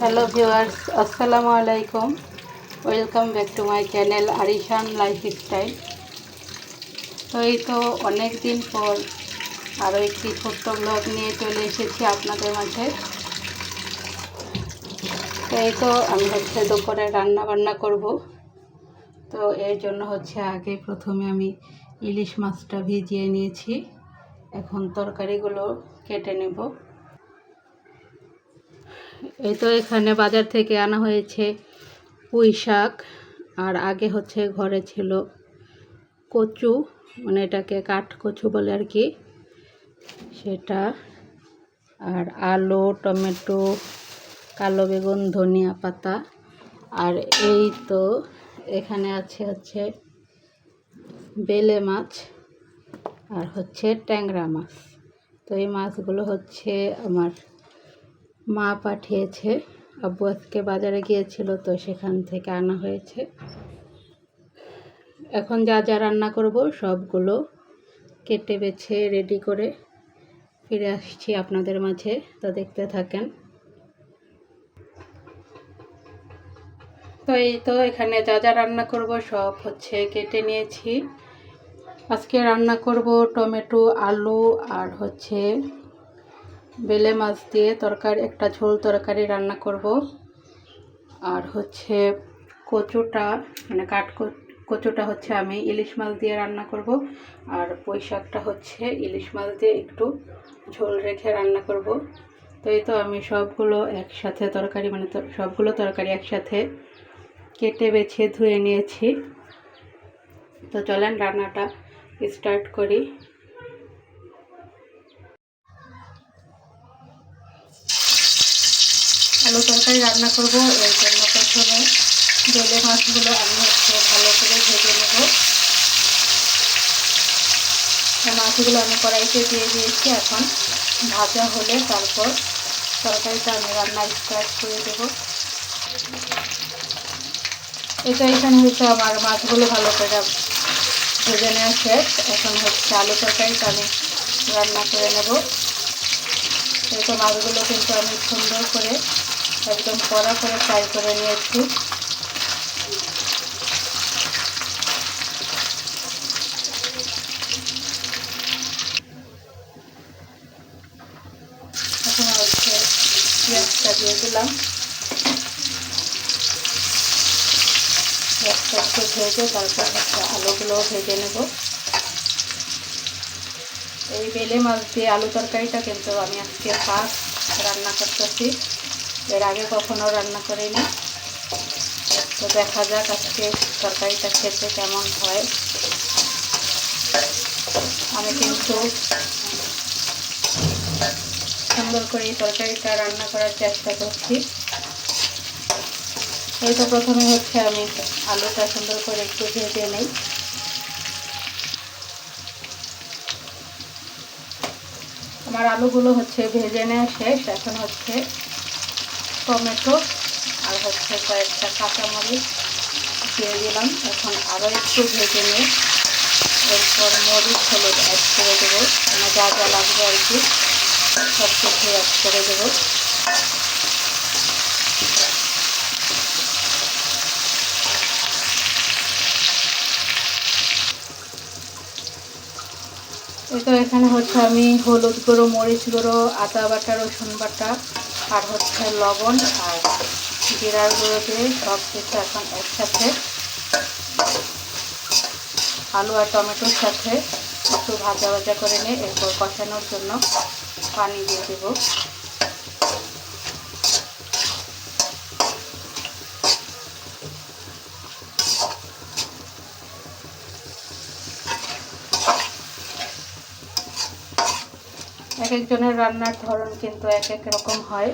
Hello viewers, আসসালামু আলাইকুম। Welcome back to my channel Arishan lifestyle. তো এই তো অনেক দিন পর আরও একটি ছোট্ট ব্লগ নিয়ে চলে এসেছি আপনাদের মাঝে। তো এই তো আমি দুপুরে রান্না বান্না করব। তো এর জন্য আগে প্রথমে আমি ইলিশ মাছটা ভিজিয়ে নিয়েছি। এখন তরকারিগুলো কেটে নেব। এই তো এখানে বাজার থেকে আনা হয়েছে পুঁই শাক, আর আগে ঘরে ছিল কচু, মানে এটাকে কাঠ কচু বলে আর কি, সেটা, আর আলু, টমেটো, কালো বেগুন, ধনিয়া পাতা, আর এই তো এখানে আছে বেলে মাছ আর ট্যাংরা মাছ। তো এই মাছগুলো আমার মা পাঠিয়েছে। আব্বু আজকে বাজারে গিয়েছিল, তো সেখান থেকে আনা হয়েছে। এখন যা যা রান্না করব সবগুলো কেটে বেছে রেডি করে ফিরে আসছি আপনাদের মাঝে। তো দেখতে থাকেন। তো এই তো এখানে যা যা রান্না করব সব কেটে নিয়েছি। আজকে রান্না করব টমেটো, আলু আর বেলে মাছ দিয়ে তরকারি, একটা ঝোল তরকারি রান্না করব। আর কচুটা, মানে কচুটা আমি ইলিশ মাছ দিয়ে রান্না করব। আর পুঁই শাকটা ইলিশ মাছ দিয়ে একটু ঝোল রেখে রান্না করব। তো এই তো আমি সবগুলো একসাথে তরকারি, মানে সবগুলো তরকারি একসাথে কেটে বেছে ধুয়ে নিয়েছি। তো চলেন রান্নাটা স্টার্ট করি। আলু তরকারি রান্না করব, এর জন্য প্রথমে বেলে মাছগুলো আমি ভালো করে ভেজে নেব। মাছগুলো আমি কড়াইতে দিয়ে দিয়েছি। এখন ভাজা হলে তারপর তরকারিটা আমি রান্না স্টার্ট করে দেব। এটা এখানে আমার মাছগুলো ভালো করে ভেজে নেওয়া শেষ। এখন আলু তরকারিটা আমি রান্না করে নেব। এই তো মাছগুলো কিন্তু আমি সুন্দর করে একদম কড়া করে ফ্রাই করে নিয়েছি। এখন পেঁয়াজটা দিয়ে দিলাম। পেঁয়াজটা একটু ভেজে তারপর আলুগুলো ভেজে নেব। এই বেলে মাছ দিয়ে আলু তরকারিটা কিন্তু আমি আজকে ফার্স্ট রান্না করতেছি, এর আগে কখনো রান্না করিনি। তো দেখা যাক আজকে তরকারিটা খেতে কেমন হয়। আমি কিন্তু সুন্দর করে এই তরকারিটা রান্না করার চেষ্টা করছি। এই তো প্রথমে আমি আলুটা সুন্দর করে একটু ভেজে নেই। আমার আলুগুলো ভেজে নেওয়া শেষ। এখন টমেটো আর কয়েকটা কাঁচামরিচ দিয়ে দিলাম। এখন আরও একটু ভেজে নিয়ে এরপর মরিচ, হলুদ অ্যাড করে দেবো। মানে যা যা লাগবে আর কি সব কিছু অ্যাড করে দেবো। এই তো এখানে আমি হলুদ গুঁড়ো, মরিচ গুঁড়ো, আদা বাটা, রসুন বাটা আর লবণ আর জিরার গুঁড়ো দিয়ে সব কিছু এখন একসাথে আলু আর টমেটোর সাথে একটু ভাজা ভাজা করে নিয়ে এরপর কষানোর জন্য পানি দিয়ে দেব। এক একজনের রান্নার ধরন কিন্তু এক এক রকম হয়।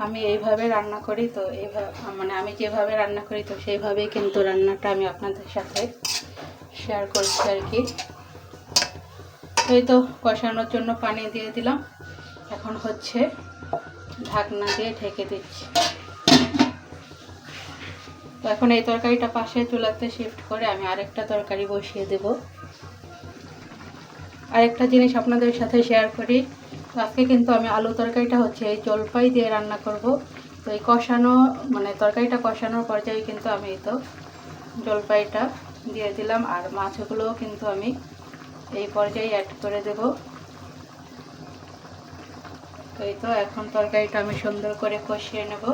আমি এইভাবে রান্না করি, তো এইভাবে মানে আমি যেভাবে রান্না করি তো সেইভাবেই কিন্তু রান্নাটা আমি আপনাদের সাথে শেয়ার করছি আর কি। এই তো কষানোর জন্য পানি দিয়ে দিলাম। এখন ঢাকনা দিয়ে ঢেকে দিচ্ছি। তো এখন এই তরকারিটা পাশে চুলাতে শিফট করে আমি আরেকটা তরকারি বসিয়ে দেব। আরেকটা জিনিস আপনাদের সাথে শেয়ার করি, আজকে কিন্তু আমি আলু তরকারিটা হচ্ছে এই জলপাই দিয়ে রান্না করব। তো এই কষানো মানে তরকারিটা কষানোর পর্যায়ে কিন্তু আমি এই তো জলপাইটা দিয়ে দিলাম, আর মাছগুলোও কিন্তু আমি এই পর্যায়ে অ্যাড করে দেব। তো এই তো এখন তরকারিটা আমি সুন্দর করে কষিয়ে নেব।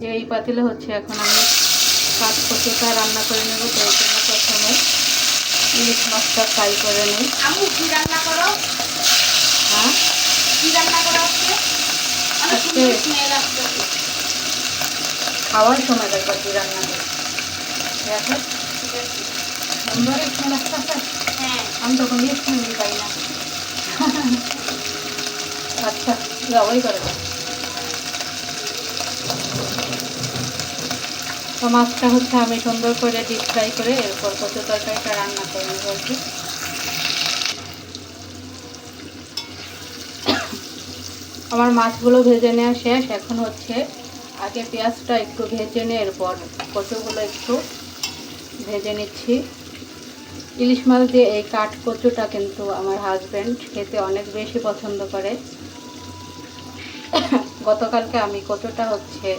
যে এই পাতিলে হচ্ছে এখন আমি কাঠ কচুটা রান্না করে নেব। তো এই জন্য প্রথমে ইলিশ মাছটা ফ্রাই করে নিই। আমি কি রান্না করো? হ্যাঁ, কি রান্না করো আজকে? আজকে খাওয়ার সময় দেখো কি রান্না করি। ঠিক আছে, সুন্দর স্মেল আসতেছে। হ্যাঁ, আমি তো কোনো স্মেলই পাই না। আচ্ছা, যাওয়াই করে দাও। তো মাছটা হচ্ছে আমি সুন্দর করে ডিপ ফ্রাই করে এরপর কচু তরকারিটা রান্না করে নেব আর কি। আমার মাছগুলো ভেজে নেওয়া শেষ। এখন হচ্ছে আগে পেঁয়াজটা একটু ভেজে নিয়ে এরপর কচুগুলো একটু ভেজে নিচ্ছি। ইলিশ মাছ দিয়ে এই কাঠ কচুটা কিন্তু আমার হাজব্যান্ড খেতে অনেক বেশি পছন্দ করে। গতকালকে আমি কচুটা হচ্ছে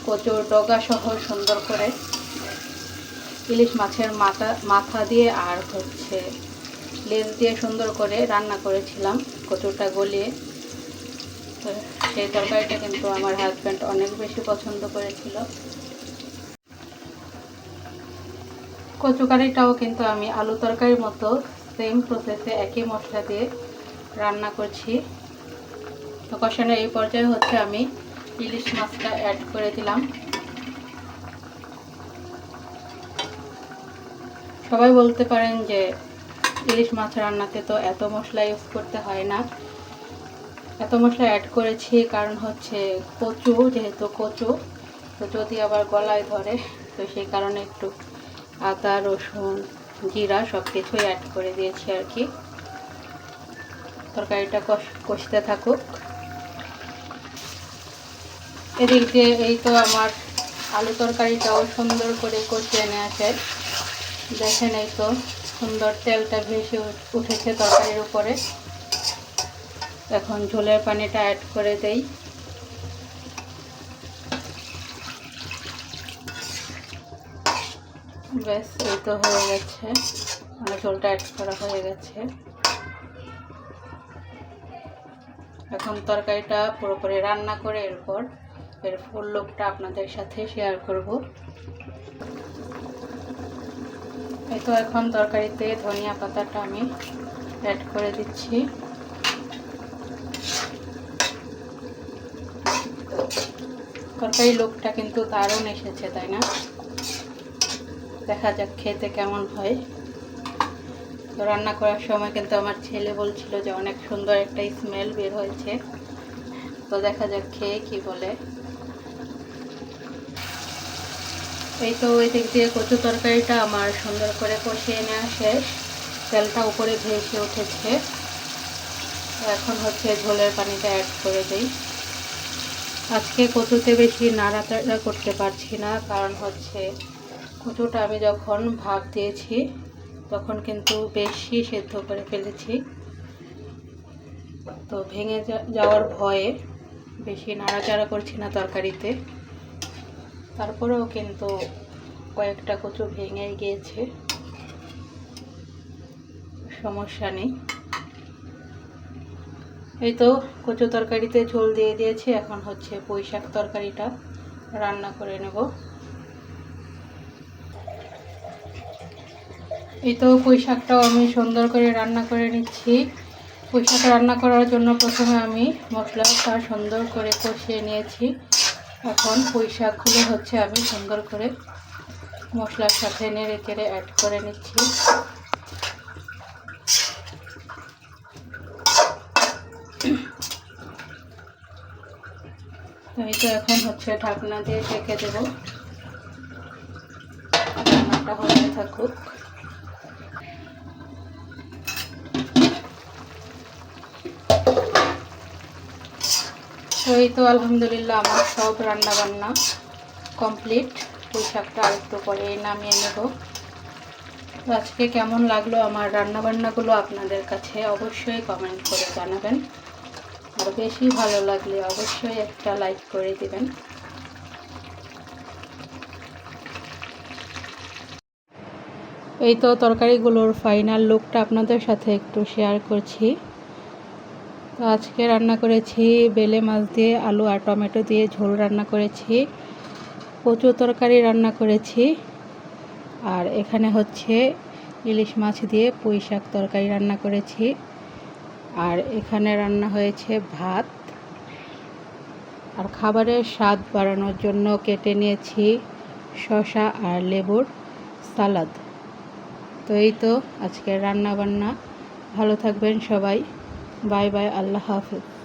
কচুর ডগা সহ সুন্দর করে ইলিশ মাছের মাথা দিয়ে আর হচ্ছে লেজ দিয়ে সুন্দর করে রান্না করেছিলাম কচুটা গলিয়ে। তো সেই তরকারিটা কিন্তু আমার হাজব্যান্ড অনেক বেশি পছন্দ করেছিল। কচু কারিটাও কিন্তু আমি আলু তরকারির মতো সেম প্রসেসে একই মশলা দিয়ে রান্না করছি। তো কষানো এই পর্যায়ে হচ্ছে আমি ইলিশ মাছটা অ্যাড করে দিলাম। সবাই বলতে পারেন যে ইলিশ মাছ রান্নাতে তো এত মশলা ইউজ করতে হয় না। এত মশলা অ্যাড করেছি কারণ হচ্ছে কচু, যেহেতু কচু তো যদি আবার গলায় ধরে তো সেই কারণে একটু আদা রসুন জিরা সব কিছুই অ্যাড করে দিয়েছি আর কি। তরকারিটা কষতে থাকুক। এদিক দিয়ে এই তো আমার আলু তরকারিটাও সুন্দর করে কষিয়ে নেওয়া শেষ। দেখেন এই তো সুন্দর তেলটা ভেসে উঠেছে তরকারির উপরে। এখন ঝোলের পানিটা অ্যাড করে দেই। ব্যাস এই তো হয়ে গেছে, মানে ঝোলটা অ্যাড করা হয়ে গেছে। এখন তরকারিটা পুরোপুরি রান্না করে এরপর এর ফুল লুকটা আপনাদের সাথে শেয়ার করব। এই তো এখন তরকারিতে ধনিয়া পাতাটা আমি অ্যাড করে দিচ্ছি। তরকারি লুকটা কিন্তু দারুণ এসেছে, তাই না? দেখা যাক খেতে কেমন হয়। তো রান্না করার সময় কিন্তু আমার ছেলে বলছিল যে অনেক সুন্দর একটা স্মেল বের হয়েছে। তো দেখা যাক খেয়ে কি বলে। এই তো ওই দিক দিয়ে কচু তরকারিটা আমার সুন্দর করে কষিয়ে নেওয়া শেষ। তেলটা উপরে ভেসে উঠেছে। এখন হচ্ছে ঝোলের পানিটা অ্যাড করে দিই। আজকে কচুতে বেশি নাড়াচাড়া করতে পারছি না, কারণ হচ্ছে কচুটা আমি যখন ভাপ দিয়েছি তখন কিন্তু বেশি সেদ্ধ করে ফেলেছি। তো ভেঙে যাওয়ার ভয়ে বেশি নাড়াচাড়া করছি না তরকারিতে। তারপরেও কিন্তু কয়েকটা কচু ভেঙে গিয়েছে, সমস্যা নেই। এই তো কচু তরকারিতে ঝোল দিয়ে দিয়েছি। এখন হচ্ছে পুঁই শাক তরকারিটা রান্না করে নেব। এই তো পুঁই শাকটাও আমি সুন্দর করে রান্না করে নিচ্ছি। পুঁই শাক রান্না করার জন্য প্রথমে আমি মশলাটা সুন্দর করে কষিয়ে নিয়েছি। এখন পুঁই শাকগুলো হচ্ছে আমি সুন্দর করে মশলার সাথে নেড়ে চেড়ে অ্যাড করে নিচ্ছি। এই তো এখন হচ্ছে ঢাকনা দিয়ে ঢেকে দেব, রান্নাটা হতে থাকুক। তো এই তো আলহামদুলিল্লাহ আমার সব রান্না বান্না কমপ্লিট। পুঁই শাকটা আরেকটু পরে নামিয়ে নেব। তো আজকে কেমন লাগলো আমার রান্নাবান্নাগুলো আপনাদের কাছে অবশ্যই কমেন্ট করে জানাবেন। আর বেশি ভালো লাগলে অবশ্যই একটা লাইক করে দিবেন। এই তো তরকারিগুলোর ফাইনাল লুকটা আপনাদের সাথে একটু শেয়ার করছি। তো আজকে রান্না করেছি বেলে মাছ দিয়ে আলু আর টমেটো দিয়ে ঝোল রান্না করেছি, কচু তরকারি রান্না করেছি, আর এখানে হচ্ছে ইলিশ মাছ দিয়ে পুঁই শাক তরকারি রান্না করেছি, আর এখানে রান্না হয়েছে ভাত। আর খাবারের স্বাদ বাড়ানোর জন্য কেটে নিয়েছি শসা আর লেবুর সালাদ। তো এই তো আজকের রান্না বান্না। ভালো থাকবেন সবাই। বাই বাই, আল্লাহ হাফেজ।